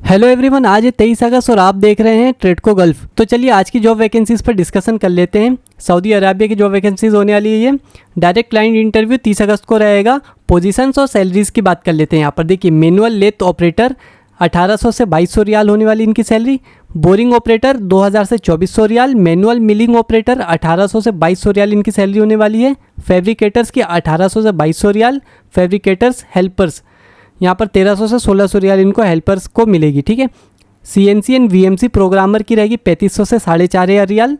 Hello everyone, आज है 23 अगस्त और आप देख रहे हैं ट्रेडको गल्फ। तो चलिए आज की जॉब वैकेंसीज पर डिस्कशन कर लेते हैं। सऊदी अरेबिया की जॉब वैकेंसीज होने वाली है। ये डायरेक्ट क्लाइंट इंटरव्यू 30 अगस्त को रहेगा। पोजीशंस और सैलरीज की बात कर लेते हैं। यहाँ पर देखिए, मैनुअल लेथ ऑपरेटर 1800 से 2200 रियाल होने वाली इनकी सैलरी। बोरिंग ऑपरेटर 2000 से 2400 रियाल। मैनुअल मिलिंग ऑपरेटर 1800 से 2200 रियाल इनकी सैलरी होने वाली है। फैब्रिकेटर्स की 1800 से 2200 रियाल। फैब्रिकेटर्स हेल्पर्स यहाँ पर 1300 से 1600 रियाल इनको हेल्पर्स को मिलेगी। ठीक है। CNC एंड VMC प्रोग्रामर की रहेगी 3500 से 4500 रियाल।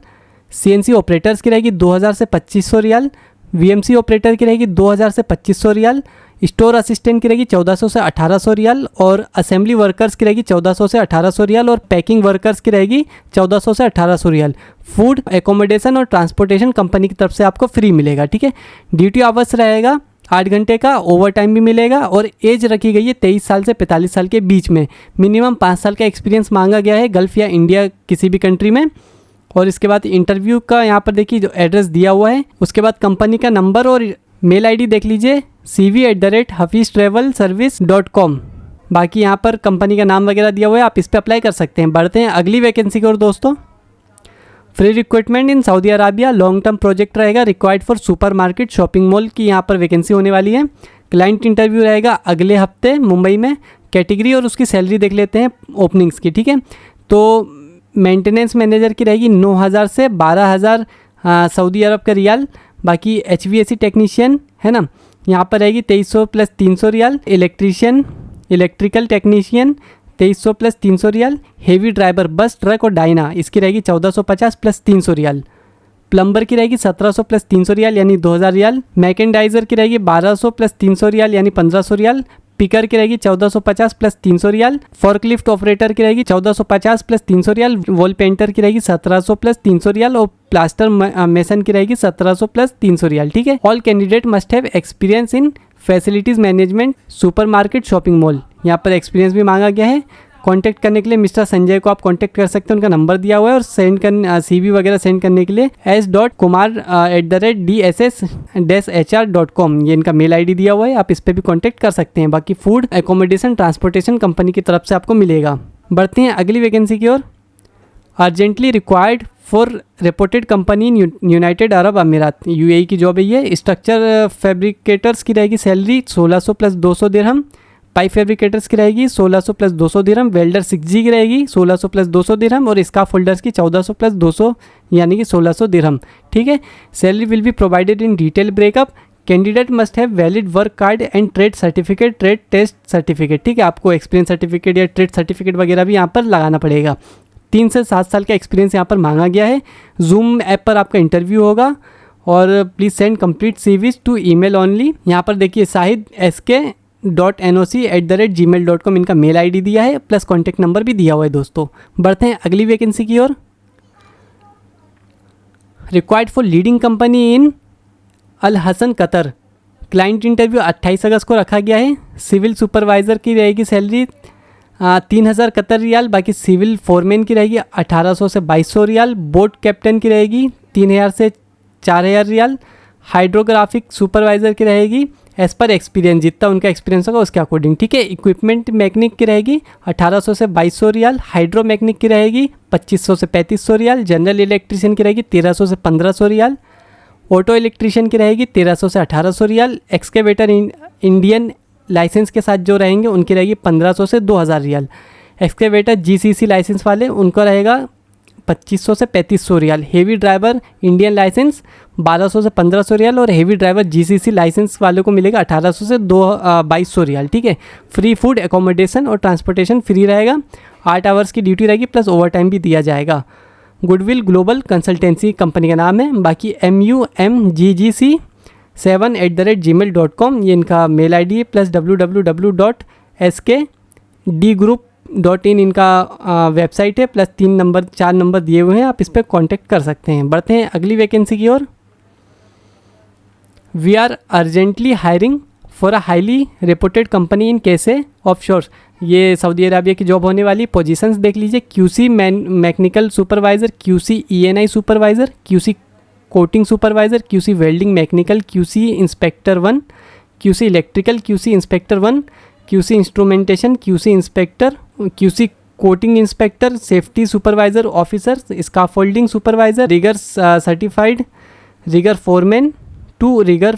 CNC ऑपरेटर्स की रहेगी 2000 से 2500 रियाल। VMC ऑपरेटर की रहेगी 2000 से 2500 रियाल। स्टोर असिस्टेंट की रहेगी 1400 से 1800 रियाल। और असेंबली वर्कर्स की रहेगी 1400 से 1800 रियाल। और पैकिंग वर्कर्स की रहेगी 1400 से 1800 रियाल। फूड एकोमोडेशन और ट्रांसपोर्टेशन कंपनी की तरफ से आपको फ्री मिलेगा। ठीक है। ड्यूटी आवर्स रहेगा 8 घंटे का। ओवर टाइम भी मिलेगा। और एज रखी गई है 23 साल से 45 साल के बीच में। मिनिमम 5 साल का एक्सपीरियंस मांगा गया है गल्फ़ या इंडिया किसी भी कंट्री में। और इसके बाद इंटरव्यू का यहाँ पर देखिए जो एड्रेस दिया हुआ है। उसके बाद कंपनी का नंबर और मेल ID देख लीजिए, cv@hafiztravelservice.com। बाकी यहाँ पर कंपनी का नाम वगैरह दिया हुआ है, आप इस पर अप्लाई कर सकते हैं। बढ़ते हैं अगली वैकेंसी की ओर दोस्तों। Free recruitment in Saudi Arabia, long term project रहेगा। Required for super market shopping mall की यहाँ पर वैकेंसी होने वाली है। क्लाइंट इंटरव्यू रहेगा अगले हफ्ते मुंबई में। कैटेगरी और उसकी सैलरी देख लेते हैं ओपनिंग्स की। ठीक है। तो मेंटेनेंस मैनेजर की रहेगी 9000 से 12000 सऊदी अरब का रियाल। बाकी HVAC टेक्नीशियन है ना, यहाँ पर रहेगी 2300 प्लस 300 रियाल। इलेक्ट्रीशियन इलेक्ट्रिकल टेक्नीशियन 2300 प्लस 300 रियाल। हेवी ड्राइवर बस ट्रक और डाइना इसकी रहेगी 1450 प्लस 300 रियाल। प्लम्बर की रहेगी 1700 प्लस 300 रियाल यानी 2000 रियाल। मैकेंडाइजर की रहेगी 1200 प्लस 300 रियाल यानी 1500 रियाल। पिकर की रहेगी 1450 प्लस 300 रियाल। फॉर्कलिफ्ट ऑपरेटर की रहेगी 1450 प्लस 300 रियाल। वॉल पेंटर की रहेगी 1700 प्लस 300 रियाल। और प्लास्टर मेसन की रहेगी 1700 प्लस 300 रियाल। ठीक है। All candidate must have experience in facilities management super market shopping mall. यहाँ पर एक्सपीरियंस भी मांगा गया है। कांटेक्ट करने के लिए मिस्टर संजय को आप कांटेक्ट कर सकते हैं, उनका नंबर दिया हुआ है। और सेंड करने CV वगैरह सेंड करने के लिए s.kumar@dss-hr.com ये इनका मेल ID दिया हुआ है, आप इस पर भी कांटेक्ट कर सकते हैं। बाकी फूड एकोमोडेशन ट्रांसपोर्टेशन कंपनी की तरफ से आपको मिलेगा। बढ़ते हैं अगली वैकेंसी की ओर। Urgently required for reported company in United Arab Emirates, UAE की जॉब है ये। स्ट्रक्चर फैब्रिकेटर्स की रहेगी सैलरी 1600 प्लस 200 दिरहम। पाइप फैब्रिकेटर्स की रहेगी 1600 प्लस 200 दिरहम। वेल्डर 6G की रहेगी 1600 प्लस 200 दिरहम। और स्काफ होल्डर्स की 1400 प्लस 200 यानी कि 1600 दिरहम। ठीक है। Salary will be provided in detail breakup. Candidate must have valid work card and trade certificate, trade test certificate. ठीक है। आपको एक्सपीरियंस सर्टिफिकेट या ट्रेड सर्टिफिकेट वगैरह भी यहाँ पर लगाना पड़ेगा। 3 से 7 साल का एक्सपीरियंस यहाँ पर मांगा गया है। जूम ऐप पर आपका इंटरव्यू होगा। और please send complete CVs to email only. यहाँ पर देखिए shahid.noc@gmail.com इनका मेल ID दिया है, प्लस कॉन्टैक्ट नंबर भी दिया हुआ है दोस्तों। बढ़ते हैं अगली वैकेंसी की ओर। Required for leading company in Al Hasan Qatar. Client interview 28 अगस्त को रखा गया है। सिविल सुपरवाइज़र की रहेगी सैलरी 3000 कतर रियाल। बाकी सिविल फोरमैन की रहेगी 1800 से 2200 रियाल। बोट कैप्टन की रहेगी 3000 से 4000 रियाल। हाइड्रोग्राफिक सुपरवाइज़र की रहेगी एज पर एक्सपीरियंस, जितना उनका एक्सपीरियंस होगा उसके अकॉर्डिंग। ठीक है। इक्विपमेंट मैकेनिक की रहेगी 1800 से 2200 रियाल। हाइड्रो मैकेनिक की रहेगी 2500 से 3500 रियाल। जनरल इलेक्ट्रीशियन की रहेगी 1300 से 1500 रियाल। ऑटो इलेक्ट्रीशियन की रहेगी 1300 से 1800 रियाल। एक्सकेवेटर इंडियन लाइसेंस के साथ जो रहेंगे उनकी रहेगी 1500 से 2000 रियाल। एक्सकेवेटर GCC लाइसेंस वाले उनको रहेगा 2500 से 3500 रियाल। हेवी ड्राइवर इंडियन लाइसेंस 1200 से 1500 रियाल। और हेवी ड्राइवर GCC लाइसेंस वालों को मिलेगा 1800 से 2200 रियाल। ठीक है। फ्री फूड एकोमोडेशन और ट्रांसपोर्टेशन फ्री रहेगा। 8 आवर्स की ड्यूटी रहेगी, प्लस ओवर टाइम भी दिया जाएगा। गुडविल ग्लोबल कंसल्टेंसी कंपनी का नाम है। बाकी MUMGGC7@gmail.com ये इनका मेल ID है, प्लस www.skdgroup.in इनका वेबसाइट है, प्लस 4 नंबर दिए हुए हैं, आप इस पर कॉन्टेक्ट कर सकते हैं। बढ़ते हैं अगली वैकेंसी की ओर। We are urgently hiring for a highly reported company in कैसे ऑफशोर्स, ये सऊदी अरबिया की जॉब होने वाली। पोजीशंस देख लीजिए, QC mechanical supervisor, QC ENI supervisor, QC coating supervisor, QC welding mechanical, QC inspector 1, QC electrical, QC inspector 1, QC instrumentation, QC inspector QC coating inspector, safety supervisor officer, scaffolding supervisor, rigger certified, rigger foreman two rigger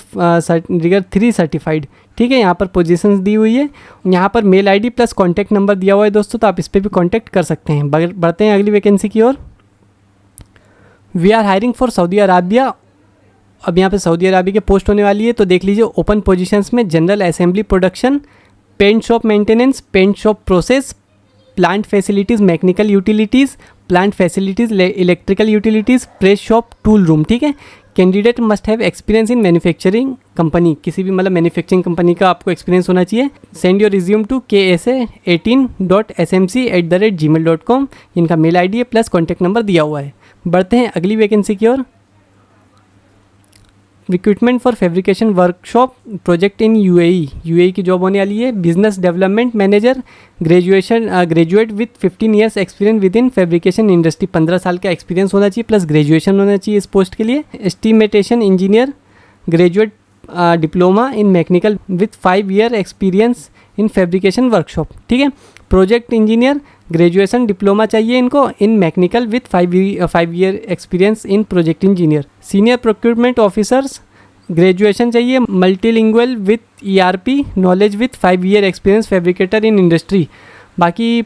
3 certified. ठीक है, यहाँ पर positions दी हुई है। यहाँ पर mail ID plus contact number दिया हुआ है दोस्तों, तो आप इस पर भी कॉन्टैक्ट कर सकते हैं। बढ़ते हैं अगली वैकेंसी की ओर। We are hiring for Saudi Arabia. अब यहाँ पे सऊदी अराबिया की पोस्ट होने वाली है, तो देख लीजिए ओपन पोजीशंस में general assembly production, paint shop maintenance, paint shop process, plant facilities, mechanical utilities, plant facilities, electrical utilities, press shop, tool room. ठीक है, candidate must have experience in manufacturing company, किसी भी मतलब मैन्युफैक्चरिंग कंपनी का आपको experience होना चाहिए। Send your resume to ksa18.smc@gmail.com। इनका मेल आईडी है प्लस कॉन्टैक्ट नंबर दिया हुआ है। बढ़ते हैं अगली वैकेंसी की ओर। Recruitment for fabrication workshop project in UAE की जॉब होने वाली है। Business development manager, graduate with 15 years experience with in fabrication industry, 15 साल का एक्सपीरियंस होना चाहिए प्लस ग्रेजुएशन होना चाहिए इस पोस्ट के लिए। Estimation engineer, graduate diploma in mechanical with 5 year experience in fabrication workshop. ठीक है, प्रोजेक्ट इंजीनियर, ग्रेजुएशन डिप्लोमा चाहिए इनको in mechanical with 5 year experience in project engineer. Senior procurement officers, graduation चाहिए, multilingual with ERP knowledge with 5 year experience fabricator in industry. बाकी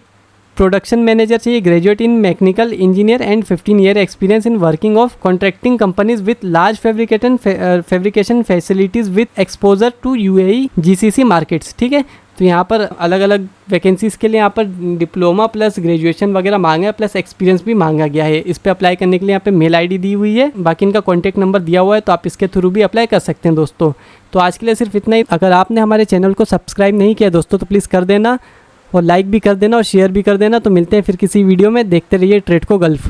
production manager चाहिए, graduate in mechanical engineer and 15 year experience in working of contracting companies with large fabrication facilities with exposure to UAE GCC markets. ठीक है, तो यहाँ पर अलग अलग vacancies के लिए यहाँ पर डिप्लोमा प्लस ग्रेजुएशन वगैरह मांगा है प्लस एक्सपीरियंस भी मांगा गया है। इस पर अप्लाई करने के लिए यहाँ पे मेल आईडी दी हुई है, बाकी इनका कॉन्टैक्ट नंबर दिया हुआ है, तो आप इसके थ्रू भी अप्लाई कर सकते हैं दोस्तों। तो आज के लिए सिर्फ इतना ही। अगर आपने हमारे चैनल को सब्सक्राइब नहीं किया दोस्तों तो प्लीज़ कर देना, और लाइक भी कर देना और शेयर भी कर देना। तो मिलते हैं फिर किसी वीडियो में, देखते रहिए ट्रेडको गल्फ।